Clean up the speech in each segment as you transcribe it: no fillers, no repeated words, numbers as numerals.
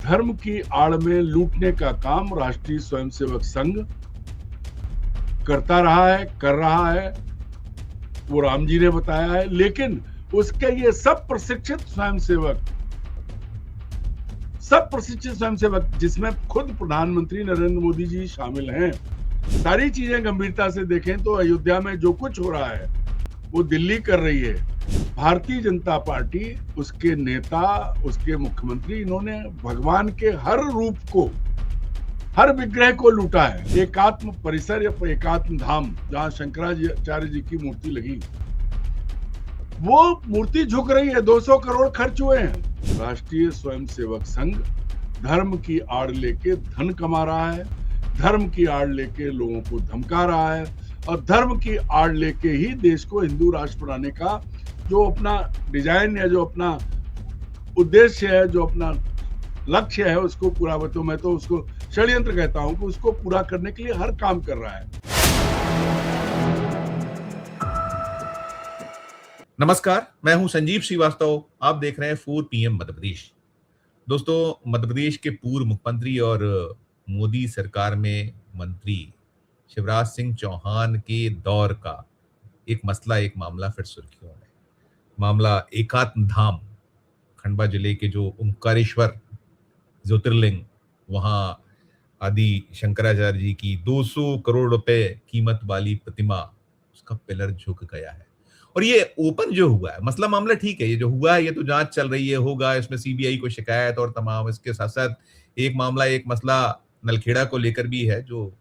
धर्म की आड़ में लूटने का काम राष्ट्रीय स्वयंसेवक संघ करता रहा है, कर रहा है, वो राम जी ने बताया है। लेकिन उसके ये सब प्रशिक्षित स्वयंसेवक जिसमें खुद प्रधानमंत्री नरेंद्र मोदी जी शामिल हैं, सारी चीजें गंभीरता से देखें तो अयोध्या में जो कुछ हो रहा है वो दिल्ली कर रही है। भारतीय जनता पार्टी, उसके नेता, उसके मुख्यमंत्री, इन्होंने भगवान के हर रूप को, हर विग्रह को लूटा है। एकात्म परिसर या एकात्म धाम जहां शंकराचार्य जी की मूर्ति लगी, वो मूर्ति झुक रही है। 200 करोड़ खर्च हुए हैं। राष्ट्रीय स्वयंसेवक संघ धर्म की आड़ लेके धन कमा रहा है, धर्म की आड़ लेके लोगों को धमका रहा है, और धर्म की आड़ लेके ही देश को हिंदू राष्ट्र बनाने का जो अपना डिजाइन या जो अपना उद्देश्य है, जो अपना लक्ष्य है, उसको पूरा, तो मैं तो उसको षड्यंत्र कहता हूं कि उसको पूरा करने के लिए हर काम कर रहा है। नमस्कार, मैं हूं संजीव श्रीवास्तव। आप देख रहे हैं 4 PM मध्य प्रदेश। दोस्तों, मध्य प्रदेश के पूर्व मुख्यमंत्री और मोदी सरकार में मंत्री शिवराज सिंह चौहान के दौर का एक मामला फिर सुर्खियों में। मामला एकात्म धाम, खंडवा जिले के जो ओंकारेश्वर ज्योतिर्लिंग, वहां आदि शंकराचार्य जी की 200 करोड़ रुपए कीमत वाली प्रतिमा, उसका पिलर झुक गया है। और ये ओपन जो हुआ है मसला मामला, ठीक है, ये जो हुआ है ये तो जांच चल रही है, होगा, इसमें सीबीआई को शिकायत और तमाम, इसके साथ साथ एक मसला नलखेड़ा को लेकर भी है, जो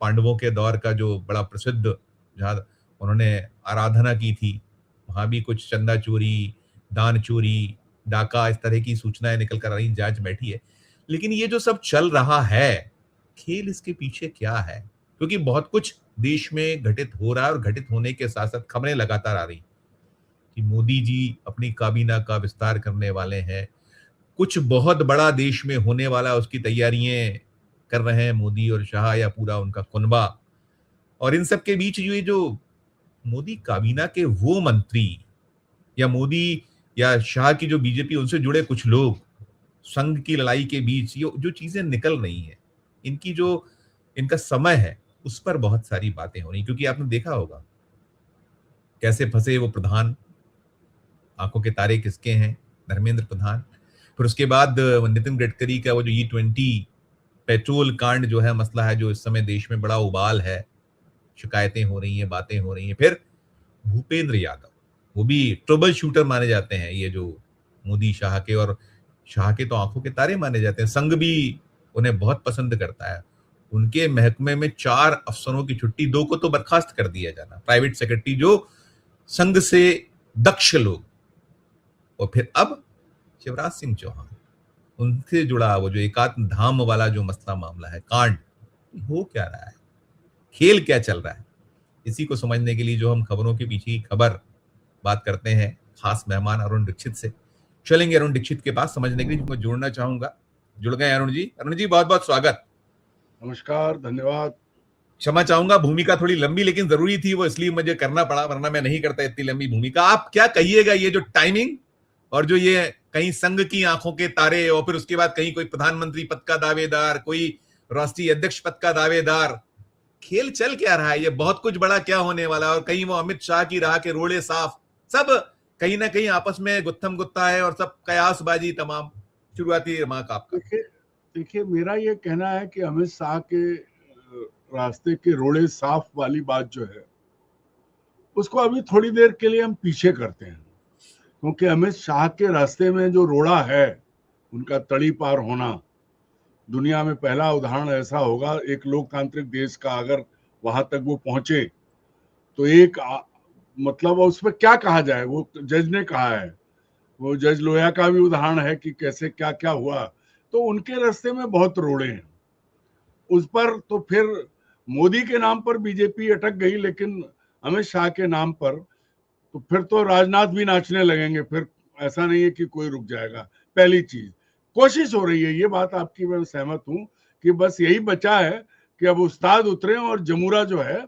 पांडवों के दौर का जो बड़ा प्रसिद्ध, जहां उन्होंने आराधना की थी, वहां भी कुछ चंदा चोरी, दान चोरी, डाका, इस तरह की सूचनाएं निकल कर आ रही, जांच बैठी है। लेकिन ये जो सब चल रहा है, खेल इसके पीछे क्या है? क्योंकि बहुत कुछ देश में घटित हो रहा है, और घटित होने के साथ साथ खबरें लगातार आ रही कि मोदी जी अपनी काबीना का विस्तार करने वाले हैं, कुछ बहुत बड़ा देश में होने वाला, उसकी तैयारियां कर रहे हैं मोदी और शाह या पूरा उनका कुनबा। और इन सब के बीच ये जो मोदी काबीना के वो मंत्री या मोदी या शाह की जो बीजेपी, उनसे जुड़े कुछ लोग, संघ की लड़ाई के बीच ये जो चीजें निकल रही हैं, इनकी जो इनका समय है, उस पर बहुत सारी बातें हो रही। क्योंकि आपने देखा होगा कैसे फंसे वो प्रधान, आंखों के तारे किसके हैं? धर्मेंद्र प्रधान। फिर उसके बाद नितिन गडकरी का वो जो E20 पेट्रोल कांड जो है, मसला है, जो इस समय देश में बड़ा उबाल है, शिकायतें हो रही हैं, बातें हो रही हैं। फिर भूपेंद्र यादव, वो भी ट्रबल शूटर माने जाते हैं, ये जो मोदी शाह के, और शाह के तो आंखों के तारे माने जाते हैं, संघ भी उन्हें बहुत पसंद करता है। उनके महकमे में 4 अफसरों की छुट्टी, 2 को तो बर्खास्त कर दिया जाना, प्राइवेट सेक्रेटरी, जो संघ से दक्ष लोग। और फिर अब शिवराज सिंह चौहान, उनसे जुड़ा वो जो एकात्म धाम वाला जो मसला मामला है, कांड, हो क्या रहा है, खेल क्या चल रहा है, इसी को समझने के लिए जो हम खबरों के पीछे की खबर बात करते हैं, खास मेहमान अरुण दीक्षित से। चलेंगे अरुण दीक्षित के पास समझने के लिए, जिनको जोड़ना चाहूंगा। जुड़ गए अरुण जी। अरुण जी, बहुत बहुत स्वागत। नमस्कार, धन्यवाद। क्षमा चाहूंगा, भूमिका थोड़ी लंबी, लेकिन जरूरी थी वो, इसलिए मुझे करना पड़ा, वरना मैं नहीं करता इतनी लंबी भूमिका। आप क्या कहिएगा, ये जो टाइमिंग और जो ये कहीं संघ की आंखों के तारे, और फिर उसके बाद कहीं कोई प्रधानमंत्री पद का दावेदार, कोई राष्ट्रीय अध्यक्ष पद का दावेदार, खेल चल क्या रहा है? ये बहुत कुछ बड़ा क्या होने वाला है? और कहीं वो अमित शाह की राह के रोड़े साफ, सब कहीं ना कहीं आपस में गुत्थम गुत्ता है, और सब कयासबाजी तमाम। शुरुआती रिमार्क आपका। देखिए, मेरा ये कहना है कि अमित शाह के रास्ते के रोड़े साफ वाली बात जो है, उसको अभी थोड़ी देर के लिए हम पीछे करते हैं। क्योंकि अमित शाह के रास्ते में जो रोड़ा है, उनका तड़ी पार होना, दुनिया में पहला उदाहरण ऐसा होगा एक लोकतांत्रिक देश का, अगर वहां तक वो पहुंचे तो मतलब उसमें क्या कहा जाए, वो जज ने कहा है, वो जज लोया का भी उदाहरण है कि कैसे क्या क्या हुआ। तो उनके रास्ते में बहुत रोड़े हैं। उस पर तो फिर मोदी के नाम पर बीजेपी अटक गई, लेकिन अमित शाह के नाम पर तो फिर तो राजनाथ भी नाचने लगेंगे। फिर ऐसा नहीं है कि कोई रुक जाएगा। पहली चीज, कोशिश हो रही है, ये बात आपकी मैं सहमत हूं कि बस यही बचा है कि अब उस्ताद उतरे और जमूरा जो है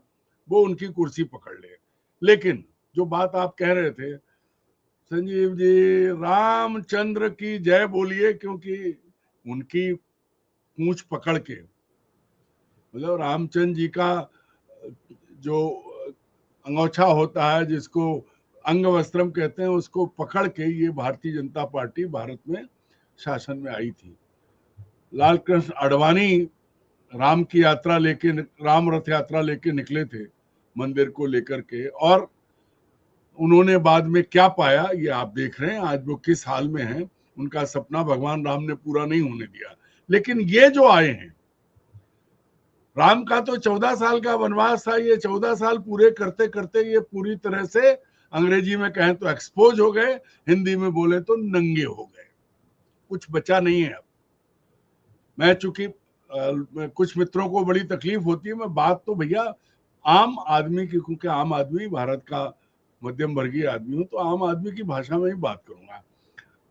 वो उनकी कुर्सी पकड़ ले। लेकिन जो बात आप कह रहे थे संजीव जी, रामचंद्र की जय बोलिए, क्योंकि उनकी पूंछ पकड़ के, मतलब रामचंद्र जी का जो अंगोछा होता है, जिसको अंग वस्त्रम कहते हैं, उसको पकड़ के ये भारतीय जनता पार्टी भारत में शासन में आई थी। लाल कृष्ण आडवाणी राम की यात्रा लेके, राम रथ यात्रा लेके निकले थे मंदिर को लेकर के, और उन्होंने बाद में क्या पाया ये आप देख रहे हैं, आज वो किस हाल में हैं। उनका सपना भगवान राम ने पूरा नहीं होने दिया। लेकिन ये जो आए हैं, राम का तो 14 साल का वनवास था, ये 14 साल पूरे करते करते ये पूरी तरह से, अंग्रेजी में कहें तो एक्सपोज हो गए, हिंदी में बोले तो नंगे हो गए, कुछ बचा नहीं है अब। मैं चूंकि कुछ मित्रों को बड़ी तकलीफ होती है, मैं बात तो भैया आम आदमी की, क्योंकि आम आदमी भारत का मध्यम वर्गीय आदमी हूं, तो आम आदमी की भाषा में ही बात करूंगा।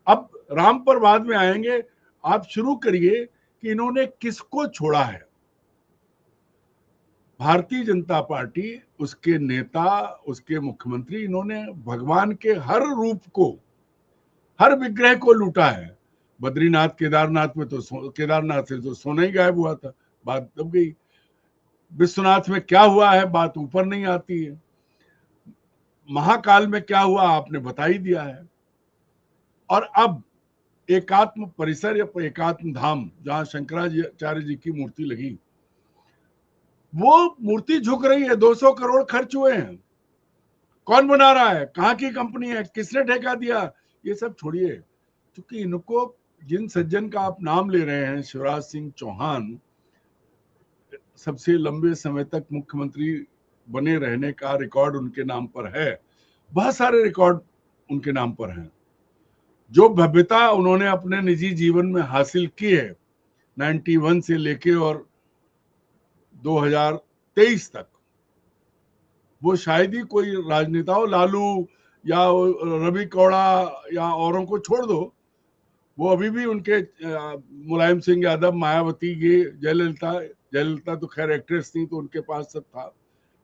अब राम पर बाद में आएंगे, आप शुरू करिए कि इन्होंने किसको छोड़ा है। भारतीय जनता पार्टी, उसके नेता, उसके मुख्यमंत्री, इन्होंने भगवान के हर रूप को, हर विग्रह को लूटा है। बद्रीनाथ केदारनाथ में तो केदारनाथ से तो सोना ही गायब हुआ था, बात दब गई। विश्वनाथ में क्या हुआ है बात ऊपर नहीं आती है। महाकाल में क्या हुआ आपने बता ही दिया है। और अब एकात्म परिसर या एकात्म धाम, जहां शंकराचार्य जी की मूर्ति लगी, वो मूर्ति झुक रही है, 200 करोड़ खर्च हुए हैं। कौन बना रहा है, कहां की कंपनी है, किसने ठेका दिया, ये सब छोड़िए। क्योंकि इनको, जिन सज्जन का आप नाम ले रहे हैं, शिवराज सिंह चौहान, सबसे लंबे समय तक मुख्यमंत्री बने रहने का रिकॉर्ड उनके नाम पर है, बहुत सारे रिकॉर्ड उनके नाम पर हैं। जो भव्यता उन्होंने अपने निजी जीवन में हासिल की है 91 से लेके और 2023 तक, वो शायद ही कोई राजनेताओं, लालू या रवि कौड़ा या औरों को छोड़ दो, वो अभी भी उनके, मुलायम सिंह यादव, मायावती, ये जयललिता तो खैर एक्ट्रेस थी तो उनके पास सब था।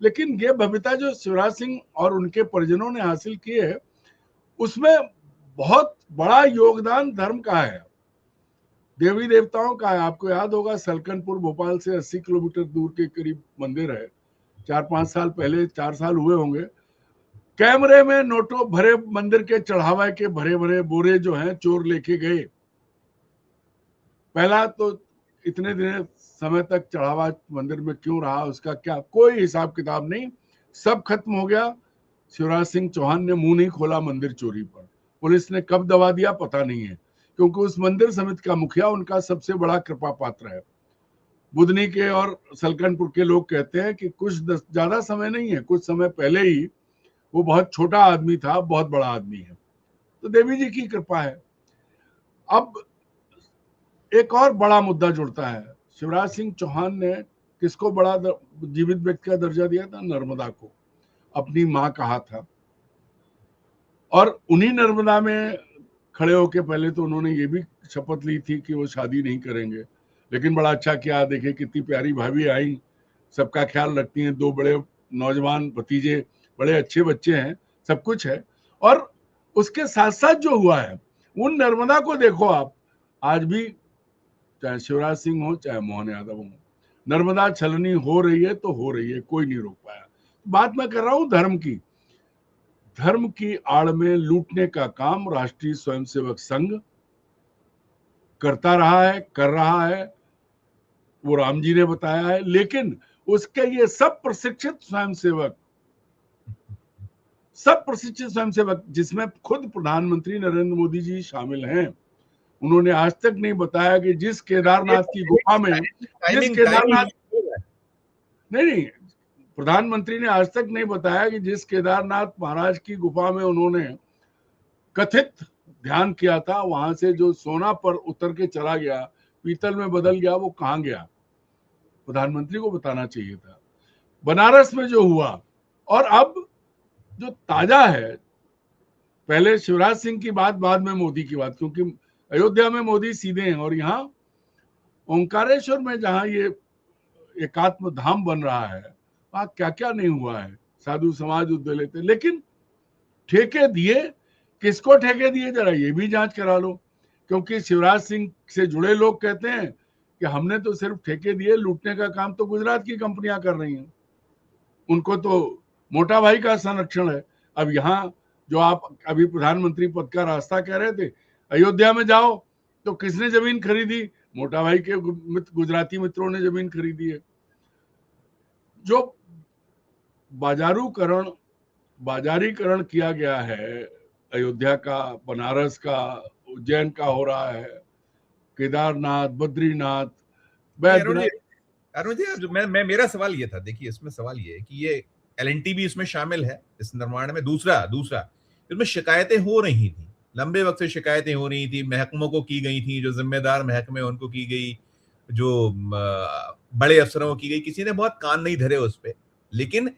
लेकिन ये भव्यता जो शिवराज सिंह और उनके परिजनों ने हासिल की है, उसमें बहुत बड़ा योगदान धर्म का है, देवी देवताओं का है। आपको याद होगा, सलकनपुर भोपाल से 80 किलोमीटर दूर के करीब मंदिर है। 4-5 साल पहले, 4 साल हुए होंगे, कैमरे में नोटों भरे मंदिर के चढ़ावा के भरे भरे बोरे जो हैं चोर लेके गए। पहला तो इतने दिन समय तक चढ़ावा मंदिर में क्यों रहा, उसका क्या कोई हिसाब किताब नहीं, सब खत्म हो गया। शिवराज सिंह चौहान ने मुंह नहीं खोला मंदिर चोरी पर। पुलिस ने कब दबा दिया पता नहीं है, क्योंकि उस मंदिर समिति का मुखिया उनका सबसे बड़ा कृपा पात्र है। बुधनी के और सलकनपुर के लोग कहते हैं कि कुछ ज्यादा समय नहीं है, कुछ समय पहले ही वो बहुत छोटा आदमी था, बहुत बड़ा आदमी है। तो देवी जी की कृपा है। अब एक और बड़ा मुद्दा जुड़ता है। शिवराज सिंह चौहान ने किसको बड़ा जीवित व्यक्ति का दर्जा दिया था? नर्मदा को, अपनी मां कहा था। और उन्हीं नर्मदा में खड़े होके पहले तो उन्होंने ये भी शपथ ली थी कि वो शादी नहीं करेंगे, लेकिन बड़ा अच्छा किया। देखिए कितनी प्यारी भाभी आई, सबका ख्याल रखती हैं, 2 बड़े नौजवान भतीजे, बड़े अच्छे बच्चे हैं, सब कुछ है। और उसके साथ साथ जो हुआ है, उन नर्मदा को देखो आप, आज भी चाहे शिवराज सिंह हो चाहे मोहन यादव हो, नर्मदा छलनी हो रही है तो हो रही है, कोई नहीं रोक पाया। बात मैं कर रहा हूं धर्म की। धर्म की आड़ में लूटने का काम राष्ट्रीय स्वयंसेवक संघ करता रहा है, कर रहा है, वो राम जी ने बताया है। लेकिन उसके ये सब प्रशिक्षित स्वयंसेवक, जिसमें खुद प्रधानमंत्री नरेंद्र मोदी जी शामिल हैं, उन्होंने आज तक नहीं बताया कि जिस केदारनाथ की गुफा में, नहीं, प्रधानमंत्री ने आज तक नहीं बताया कि जिस केदारनाथ महाराज की गुफा में उन्होंने कथित ध्यान किया था, वहां से जो सोना पर उतर के चला गया, पीतल में बदल गया, वो कहां गया, प्रधानमंत्री को बताना चाहिए था। बनारस में जो हुआ, और अब जो ताजा है, पहले शिवराज सिंह की बात, बाद में मोदी की बात, क्योंकि अयोध्या में मोदी सीधे हैं, और यहाँ ओंकारेश्वर में जहां ये एकात्म धाम बन रहा है, वहां क्या क्या नहीं हुआ है। साधु समाज उद्योग लेते, लेकिन ठेके दिए, किसको ठेके दिए जरा ये भी जांच करा लो। क्योंकि शिवराज सिंह से जुड़े लोग कहते हैं कि हमने तो सिर्फ ठेके दिए, लूटने का काम तो गुजरात की कंपनियां कर रही हैं, उनको तो मोटा भाई का संरक्षण है। अब यहाँ जो आप अभी प्रधानमंत्री पद का रास्ता कह रहे थे, अयोध्या में जाओ तो किसने जमीन खरीदी? मोटा भाई के गुजराती मित्रों ने जमीन खरीदी है। जो बाजारीकरण किया गया है, अयोध्या का, बनारस का, उज्जैन का हो रहा है, केदारनाथ, बद्रीनाथ, अरुण बैद्यनाथ। जी, मैं मेरा सवाल ये था, देखिए इसमें सवाल ये है कि ये एलएनटी भी इसमें शामिल है इस निर्माण में। दूसरा इसमें शिकायतें हो रही थी, लंबे वक्त से शिकायतें हो रही थी, महकमों को की गई थी, जो जिम्मेदार महकमे उनको की गई, जो बड़े अफसरों को की गई, किसी ने बहुत कान नहीं धरे उस पर। लेकिन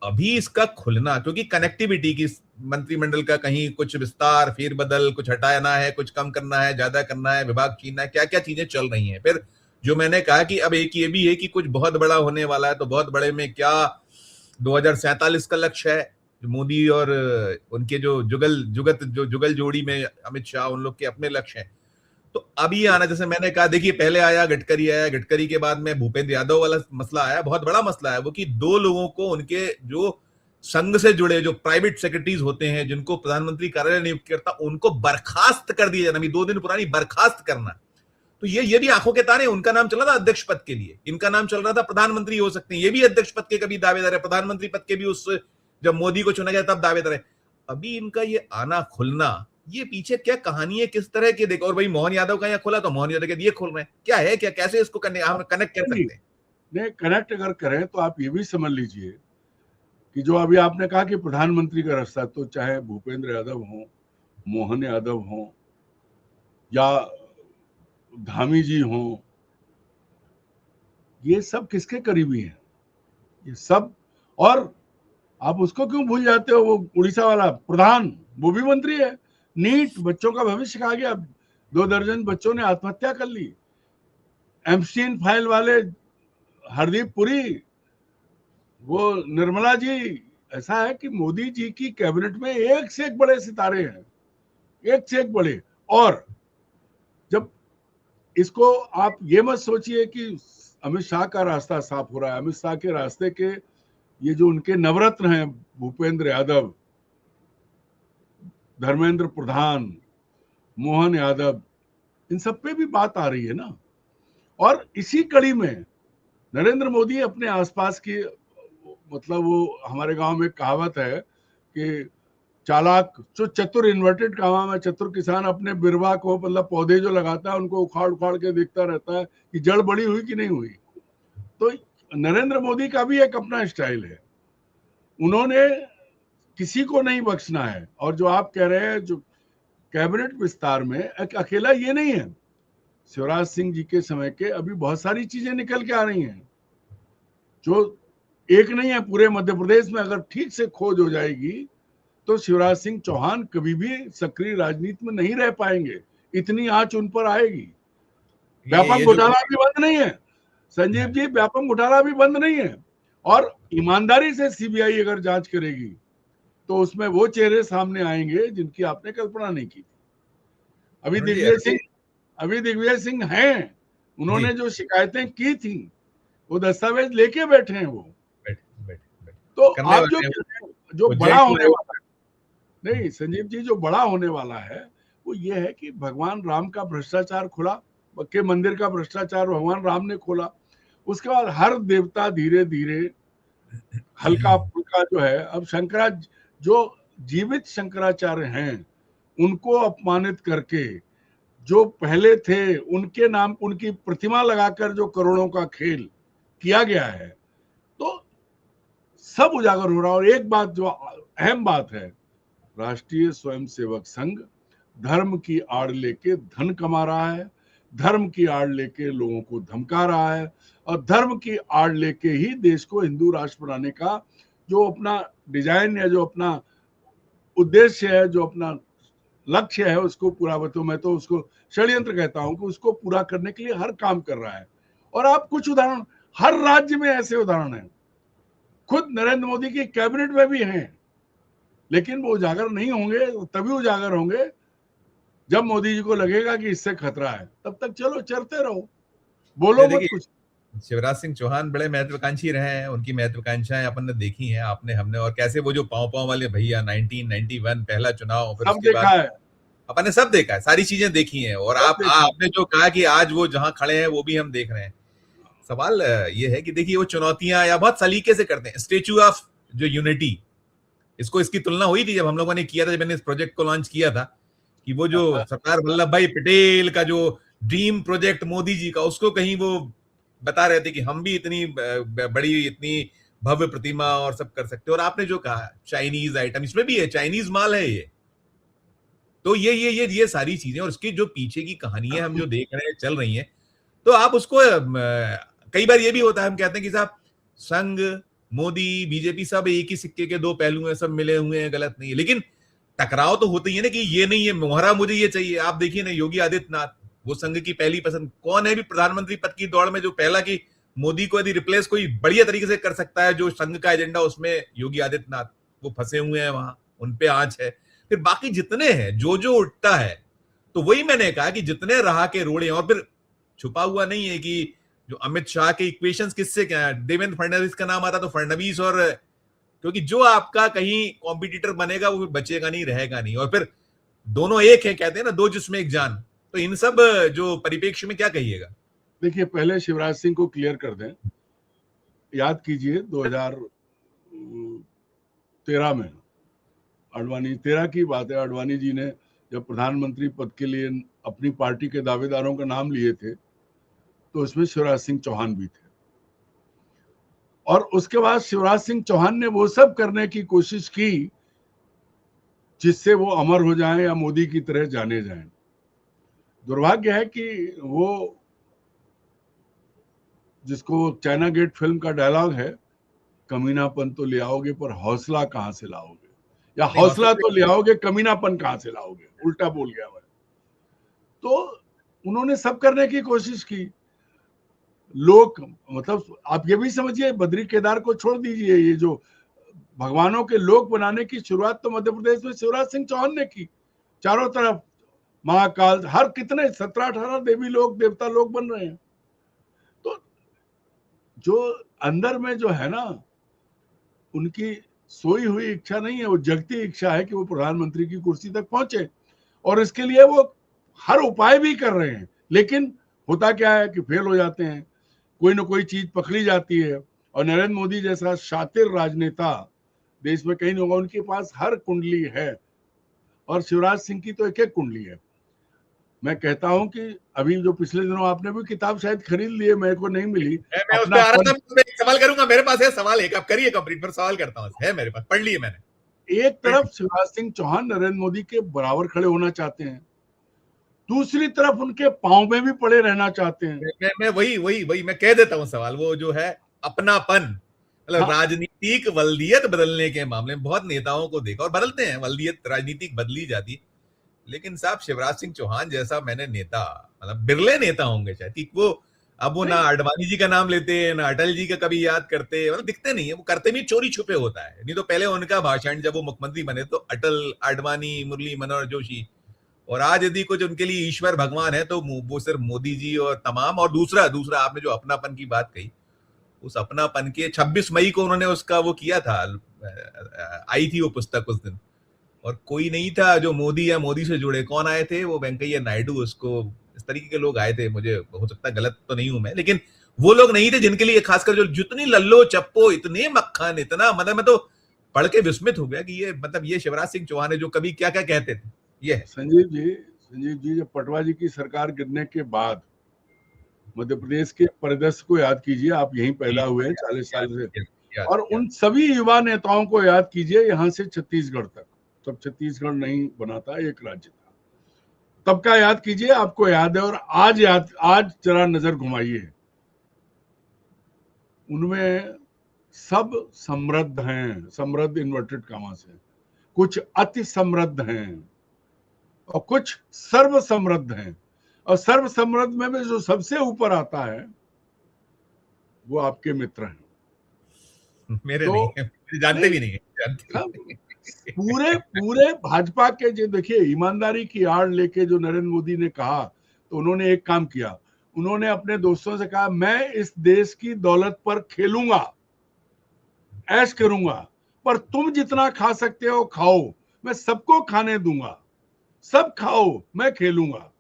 अभी इसका खुलना, क्योंकि कनेक्टिविटी की, मंत्रिमंडल का कहीं कुछ विस्तार, फेरबदल, कुछ हटाना है, कुछ कम करना है, ज्यादा करना है, विभाग छीनना है, क्या क्या चीजें चल रही हैं। फिर जो मैंने कहा कि अब एक ये भी है कि कुछ बहुत बड़ा होने वाला है, तो बहुत बड़े में क्या 2047 का लक्ष्य है, मोदी और उनके जो जुगल जोड़ी में अमित शाह, उन लोग के अपने लक्ष्य हैं। तो अभी आना, जैसे मैंने कहा, देखिए पहले आया गडकरी के बाद में भूपेंद्र यादव वाला मसला आया, बहुत बड़ा मसला है वो, कि दो लोगों को उनके जो संघ से जुड़े जो प्राइवेट सेक्रेटरीज होते हैं, जिनको प्रधानमंत्री कार्यालय नियुक्त करता, उनको बर्खास्त कर दिया जाना, 2 दिन पुरानी बर्खास्त करना। तो ये भी आंखों के तारे। उनका नाम चल रहा था अध्यक्ष पद के लिए, इनका नाम चल रहा था प्रधानमंत्री हो सकते हैं, ये भी अध्यक्ष पद के कभी दावेदार है, प्रधानमंत्री पद के भी उस जब मोदी को चुना गया तब दावेदार है। अभी इनका ये आना खुलना, ये पीछे क्या कहानी है, किस तरह के? देखो, और भाई मोहन यादव का यहाँ खुला तो मोहन यादव के ये खोल रहे हैं, क्या है, क्या कैसे इसको कनेक्ट कर सकते हैं? नहीं, कनेक्ट अगर करें तो आप ये भी समझ लीजिए कि जो अभी आपने कहा कि प्रधानमंत्री का रास्ता, तो चाहे भूपेंद्र यादव हो, मोहन यादव हो, या धामी जी हो, ये सब किसके करीबी हैं? ये सब। और आप उसको क्यों भूल जाते हो, वो उड़ीसा वाला प्रधान, वो भी मंत्री है। नीट, बच्चों का भविष्य खा गया, 2 दर्जन बच्चों ने आत्महत्या कर ली। एम्स्टीन फाइल वाले हरदीप पुरी, वो निर्मला जी। ऐसा है कि मोदी जी की कैबिनेट में एक से एक बड़े सितारे हैं, एक से एक बड़े। और जब इसको आप ये मत सोचिए कि अमित शाह का रास्ता साफ हो रहा है। अमित शाह के रास्ते के ये जो उनके नवरत्न हैं, भूपेंद्र यादव, धर्मेंद्र प्रधान, मोहन यादव, इन सब पे भी बात आ रही है ना। और इसी कड़ी में नरेंद्र मोदी अपने आसपास की, मतलब वो हमारे गांव में कहावत है कि चालाक, जो चतुर, इन्वर्टेड कामा में चतुर किसान अपने बिरवा को, मतलब पौधे जो लगाता है उनको उखाड़ उखाड़ के देखता रहता है कि जड़ बड़ी हुई कि नहीं हुई। तो नरेंद्र मोदी का भी एक अपना स्टाइल है, उन्होंने किसी को नहीं बख्शना है। और जो आप कह रहे हैं, जो कैबिनेट विस्तार में एक अकेला ये नहीं है, शिवराज सिंह जी के समय के अभी बहुत सारी चीजें निकल के आ रही हैं, जो एक नहीं है। पूरे मध्य प्रदेश में अगर ठीक से खोज हो जाएगी तो शिवराज सिंह चौहान कभी भी सक्रिय राजनीति में नहीं रह पाएंगे, इतनी आंच उन पर आएगी। व्यापक घोटाला भी बंद नहीं है, संजीव जी, व्यापक घोटाला भी बंद नहीं है। और ईमानदारी से सीबीआई अगर जांच करेगी तो उसमें वो चेहरे सामने आएंगे जिनकी आपने कल्पना नहीं की थी। अभी दिग्विजय सिंह हैं, उन्होंने जो शिकायतें की थी वो दस्तावेज लेके बैठे हैं वो। तो आप जो बड़ा होने वाला है, नहीं संजीव जी, जो बड़ा होने वाला है वो ये है कि भगवान राम का भ्रष्टाचार खुला, के मंदिर का भ्रष्टाचार भगवान राम ने खोला। उसके बाद हर देवता धीरे धीरे हल्का फुल्का जो है, अब जो जीवित शंकराचार्य हैं उनको अपमानित करके, जो पहले थे उनके नाम, उनकी प्रतिमा लगाकर जो करोड़ों का खेल किया गया है, तो सब उजागर हो रहा है। और एक बात जो अहम बात है, राष्ट्रीय स्वयंसेवक संघ धर्म की आड़ लेके धन कमा रहा है, धर्म की आड़ लेके लोगों को धमका रहा है, और धर्म की आड़ लेके ही देश को हिंदू राष्ट्र बनाने का जो अपना डिजाइन या जो अपना उद्देश्य है, जो अपना लक्ष्य है, उसको पूरा, मैं तो उसको षड्यंत्र कहता हूं कि उसको पूरा करने के लिए हर काम कर रहा है। और आप कुछ उदाहरण, हर राज्य में ऐसे उदाहरण हैं, खुद नरेंद्र मोदी की कैबिनेट में भी हैं, लेकिन वो उजागर नहीं होंगे, तभी उजागर होंगे जब मोदी जी को लगेगा कि इससे खतरा है, तब तक चलो चलते रहो, बोलो मत कुछ। शिवराज सिंह चौहान बड़े महत्वाकांक्षी रहे हैं, उनकी महत्वाकांक्षाएं अपन ने देखी हैं, आपने हमने, और कैसे वो जो पांव पांव वाले भैया 1991 पहला चुनाव, फिर सब उसके देखा बाद है, अपन ने सब देखा है, सारी चीजें देखी हैं। और आपने जो कहा कि आज वो जहां खड़े हैं वो भी हम देख रहे हैं। सवाल ये है कि देखिए वो चुनौतियां या बहुत सलीके से करते हैं। स्टेच्यू ऑफ जो यूनिटी, इसकी तुलना हुई थी जब हम लोगों ने किया था, जब मैंने इस प्रोजेक्ट को लॉन्च किया था, कि वो जो सरदार वल्लभ भाई पटेल का जो ड्रीम प्रोजेक्ट मोदी जी का, उसको कहीं वो बता रहे थे कि हम भी इतनी बड़ी, इतनी भव्य प्रतिमा और सब कर सकते हैं। और आपने जो कहा चाइनीज आइटम, इसमें भी है, चाइनीज माल है ये। तो ये सारी चीजें और उसकी जो पीछे की कहानियां हम जो देख रहे हैं, चल रही हैं, तो आप उसको कई बार ये भी होता है, हम कहते हैं कि साहब संघ, मोदी, बीजेपी सब एक ही सिक्के के दो पहलू हैं, सब मिले हुए हैं, गलत नहीं है। लेकिन टकराव तो होती है ना, कि ये नहीं है मोहरा, मुझे ये चाहिए। आप देखिए ना, योगी आदित्यनाथ, वो संघ की पहली पसंद, कौन है भी प्रधानमंत्री पद की दौड़ में जो पहला की मोदी को यदि रिप्लेस कोई बढ़िया तरीके से कर सकता है जो संघ का एजेंडा, उसमें योगी आदित्यनाथ, वो फंसे हुए हैं वहां, उन पे आंच है। फिर बाकी जितने हैं, जो उठता है, तो वही मैंने कहा कि जितने रहा के रोड़े, और फिर छुपा हुआ नहीं है कि जो अमित शाह के इक्वेशंस किससे क्या है, देवेंद्र फडणवीस का नाम आता तो फडणवीस, और क्योंकि जो आपका कहीं कॉम्पिटिटर बनेगा वो बचेगा नहीं, रहेगा नहीं। और फिर दोनों एक है, कहते हैं ना, दो जिसमें एक जान। तो इन सब जो परिप्रेक्ष्य में क्या कहिएगा? देखिए, पहले शिवराज सिंह को क्लियर कर दें। याद कीजिए 2013 में, आडवाणी 13 की बात है, आडवाणी जी ने जब प्रधानमंत्री पद के लिए अपनी पार्टी के दावेदारों का नाम लिए थे, तो उसमें शिवराज सिंह चौहान भी थे। और उसके बाद शिवराज सिंह चौहान ने वो सब करने की कोशिश की जिससे वो अमर हो जाएं या मोदी की तरह जाने जाएं। दुर्भाग्य है कि वो, जिसको चाइना गेट फिल्म का डायलॉग है, कमीनापन तो ले आओगे पर हौसला कहां से लाओगे, या हौसला तो ले आओगे, कमीनापन कहां से लाओगे, उल्टा बोल गया मैं। तो उन्होंने सब करने की कोशिश की। लोग, मतलब आप ये भी समझिए, बद्री केदार को छोड़ दीजिए, ये जो भगवानों के लोक बनाने की शुरुआत तो मध्य प्रदेश में शिवराज सिंह चौहान ने की। चारों तरफ महाकाल, हर कितने 17-18 देवी लोग, देवता लोग बन रहे हैं। तो जो अंदर में जो है ना, उनकी सोई हुई इच्छा नहीं है, वो जगती इच्छा है कि वो प्रधानमंत्री की कुर्सी तक पहुंचे, और इसके लिए वो हर उपाय भी कर रहे हैं। लेकिन होता क्या है कि फेल हो जाते हैं, कोई ना कोई चीज पकड़ी जाती है। और नरेंद्र मोदी जैसा शातिर राजनेता देश में कहीं नहीं होगा, उनके पास हर कुंडली है, और शिवराज सिंह की तो एक एक कुंडली है। मैं कहता हूं कि अभी जो पिछले दिनों आपने भी किताब शायद खरीद ली है, मेरे को नहीं मिली, मैं उस पे आ रहा था, मैं एक सवाल करूंगा, मेरे पास है सवाल, एक आप करिए कंप्लीट, पर सवाल करता हूं, है मेरे पास, पढ़ लिए मैंने। एक तरफ शिवराज सिंह चौहान नरेंद्र मोदी के बराबर खड़े होना चाहते हैं, दूसरी तरफ उनके पांव में भी पड़े रहना चाहते हैं। मैं वही मैं कह देता हूं सवाल, वो जो है अपनापन, मतलब हाँ, राजनीतिक वल्दियत बदलने के मामले में बहुत नेताओं को देखा, और बदलते हैं, वल्दियत राजनीतिक बदली जाती है। लेकिन साहब शिवराज सिंह चौहान जैसा मैंने नेता, मतलब बिरले नेता होंगे शायद, कि वो अब वो ना आडवाणी जी का नाम लेते हैं, ना अटल जी का कभी याद करते, मतलब दिखते नहीं है, वो करते भी चोरी छुपे होता है। नहीं तो पहले उनका भाषण जब वो मुख्यमंत्री बने तो अटल, आडवाणी, मुरली मनोहर जोशी, और आज यदि कुछ उनके लिए ईश्वर भगवान है तो वो सिर्फ मोदी जी और तमाम। और दूसरा दूसरा आपने जो अपनापन की बात कही, उस अपनापन के 26 मई को उन्होंने उसका वो किया था, आई थी वो पुस्तक उस दिन, और कोई नहीं था जो मोदी या मोदी से जुड़े। कौन आए थे? वो वेंकैया नायडू, उसको इस तरीके के लोग आए थे, मुझे हो सकता है गलत तो नहीं हूं मैं, लेकिन वो लोग नहीं थे जिनके लिए, खासकर जो जितनी लल्लो चप्पो, इतने मक्खन, इतना, मतलब मैं तो पढ़ के विस्मित हो गया कि ये, मतलब ये शिवराज सिंह चौहान है जो कभी क्या क्या कहते थे। ये है संजीव जी, जब पटवा जी की सरकार गिरने के बाद मध्य प्रदेश के परिदृश्य को याद कीजिए, आप यहीं पैदा हुए हैं 40 साल से, और उन सभी युवा नेताओं को याद कीजिए, यहां से छत्तीसगढ़ तक, तब छत्तीसगढ़ नहीं बना था, एक राज्य था, तब का याद कीजिए, आपको याद है। और आज जरा नजर घुमाइए, उनमें सब समृद्ध हैं, समृद्ध इन्वर्टेड कामा से, कुछ अति समृद्ध हैं और कुछ सर्व समृद्ध हैं। और सर्व समृद्ध में भी जो सबसे ऊपर आता है वो आपके मित्र हैं। मेरे तो नहीं है, जानते भी नहीं है, जानते सब भी नहीं। पूरे पूरे भाजपा के जो देखिए ईमानदारी की आड़ लेके जो नरेंद्र मोदी ने कहा, तो उन्होंने एक काम किया, उन्होंने अपने दोस्तों से कहा मैं इस देश की दौलत पर खेलूंगा, ऐश करूंगा, पर तुम जितना खा सकते हो खाओ, मैं सबको खाने दूंगा, सब खाओ, मैं खेलूंगा।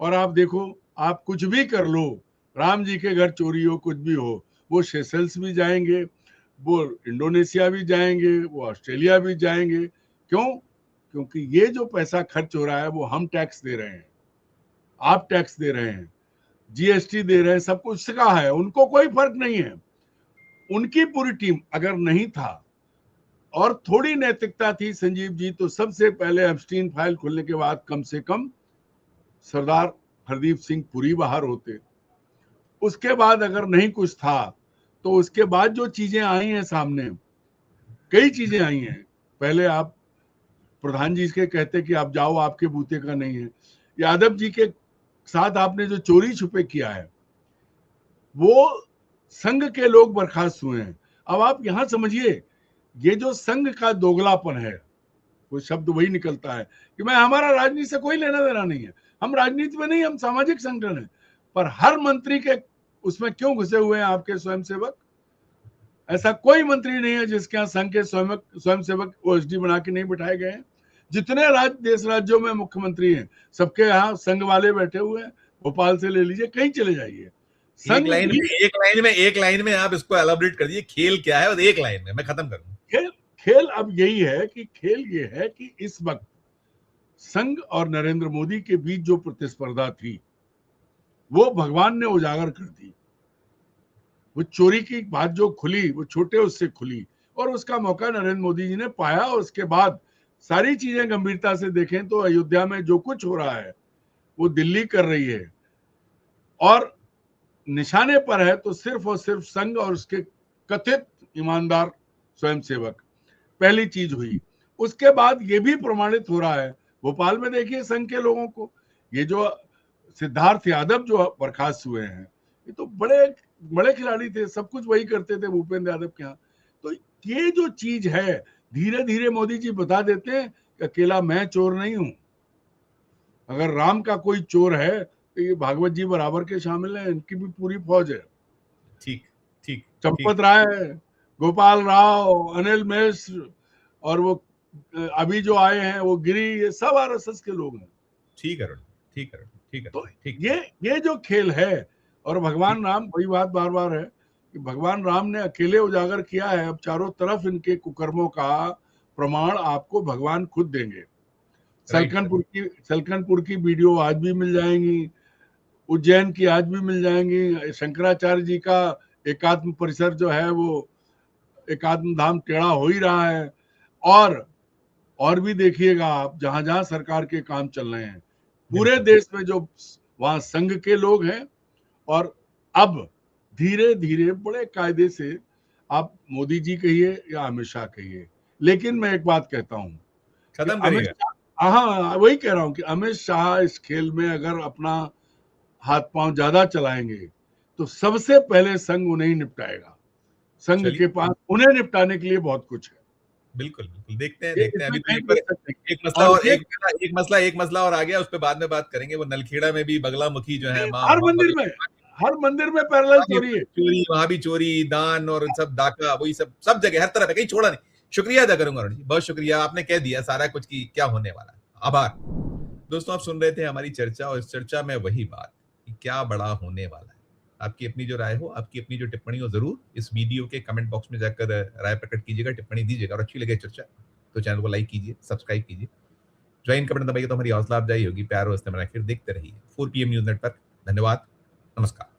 और आप देखो, आप कुछ भी कर लो, राम जी के घर चोरी हो, कुछ भी हो, वो सेशल्स भी जाएंगे, वो इंडोनेशिया भी जाएंगे, वो ऑस्ट्रेलिया भी जाएंगे। क्यों? क्योंकि ये जो पैसा खर्च हो रहा है वो हम टैक्स दे रहे हैं, आप टैक्स दे रहे हैं, जीएसटी दे रहे हैं, सब कुछ का है, उनको कोई फर्क नहीं है। उनकी पूरी टीम अगर नहीं था और थोड़ी नैतिकता थी संजीव जी, तो सबसे पहले एप्स्टीन फाइल खुलने के बाद कम से कम सरदार हरदीप सिंह पुरी बाहर होते। उसके बाद अगर नहीं कुछ था, तो उसके बाद जो चीजें आई हैं सामने, कई चीजें आई हैं। पहले आप प्रधान जी के कहते कि आप जाओ, आपके बूते का नहीं है। यादव जी के साथ आपने जो चोरी छुपे किया है, वो संघ के लोग बर्खास्त हुए हैं। अब आप यहां समझिए, ये जो संघ का दोगलापन है, वो शब्द वही निकलता है कि मैं, हमारा राजनीति से कोई लेना देना नहीं है, हम राजनीति में नहीं, हम सामाजिक संगठन है। पर हर मंत्री के उसमें क्यों घुसे हुए हैं आपके स्वयंसेवक? ऐसा कोई मंत्री नहीं है जिसके यहाँ संघ के स्वयंसेवक ओएसडी बना के नहीं बिठाए गए हैं। जितने देश राज्यों में मुख्यमंत्री हैं, सबके यहाँ संघ वाले बैठे हुए हैं। भोपाल से ले लीजिए, कहीं चले जाइए, एक लाइन में आप इसको एलाबोरेट कर दीजिए, खेल क्या है, और एक लाइन में मैं खत्म करूंगा। खेल अब यही है कि खेल ये है कि इस वक्त संघ और नरेंद्र मोदी के बीच जो प्रतिस्पर्धा थी, वो भगवान ने उजागर कर दी। वो चोरी की बात जो खुली, वो छोटे उससे खुली, और उसका मौका नरेंद्र मोदी जी ने पाया। और उसके बाद सारी चीजें गंभीरता से देखें तो अयोध्या में जो कुछ हो रहा है वो दिल्ली कर रही है, और निशाने पर है तो सिर्फ और सिर्फ संघ और उसके कथित ईमानदार स्वयंसेवक। पहली चीज हुई। उसके बाद ये भी प्रमाणित हो रहा है, भोपाल में देखिए संघ के लोगों को, ये जो सिद्धार्थ यादव जो बर्खास्त हुए हैं, ये तो बड़े बड़े खिलाड़ी थे, सब कुछ वही करते थे भूपेंद्र यादव के यहाँ। तो ये जो चीज है, धीरे धीरे मोदी जी बता देते हैं कि अकेला मैं चोर नहीं हूं, अगर राम का कोई चोर है तो ये भागवत जी बराबर के शामिल हैं, इनकी भी पूरी फौज है। ठीक ठीक। चंपत राय, गोपाल राव, अनिल मिश्र, और वो अभी जो आए हैं वो गिरी, ये सब आरएसएस के लोग हैं। ठीक है, ठीक है, ठीक है। तो ठीक, ये जो खेल है, और भगवान राम, वही बात बार बार है कि भगवान राम ने अकेले उजागर किया है। अब चारों तरफ इनके कुकर्मों का प्रमाण आपको भगवान खुद देंगे। सलकनपुर की वीडियो आज भी मिल जाएंगी, उज्जैन की आज भी मिल जाएंगी, शंकराचार्य जी का एकात्म परिसर जो है वो एकात्म धाम टेढ़ा हो ही रहा है। और भी देखिएगा आप, जहां जहां सरकार के काम चल रहे हैं पूरे देश में, जो वहां संघ के लोग हैं, और अब धीरे धीरे बड़े कायदे से, आप मोदी जी कहिए या अमित शाह कहिए, लेकिन मैं एक बात कहता हूं, अमित शाह, हाँ वही कह रहा हूं कि अमित शाह इस खेल में अगर अपना हाथ पांव ज्यादा चलाएंगे तो सबसे पहले संघ उन्हें ही निपटाएगा। संघ के पास उन्हें निपटाने के लिए बहुत कुछ है। बिल्कुल देखते हैं अभी तो एक मसला और आ गया, उस पर बाद में बात करेंगे। वो नलखेड़ा में भी बगलामुखी जो है, हर मंदिर में पैरेलल चोरी है, वहां भी चोरी, दान और सब डाका, वही सब जगह, हर तरफ है, कहीं छोड़ा नहीं। शुक्रिया अदा करूंगा अरुण जी, बहुत शुक्रिया, आपने कह दिया सारा कुछ की क्या होने वाला है। आभार। दोस्तों, आप सुन रहे थे हमारी चर्चा, और इस चर्चा में वही बात कि क्या बड़ा होने वाला है। आपकी अपनी जो राय हो, आपकी अपनी जो टिप्पणी हो, जरूर इस वीडियो के कमेंट बॉक्स में जाकर राय प्रकट कीजिएगा, टिप्पणी दीजिएगा। और अच्छी लगे चर्चा तो चैनल को लाइक कीजिए, सब्सक्राइब कीजिए, ज्वाइन का बटन दबाइए तो हमारी हौसला अफजाई होगी। प्यार और स्नेह बनाकर देखते रहिए 4 PM न्यूज नेटवर्क। धन्यवाद, नमस्कार।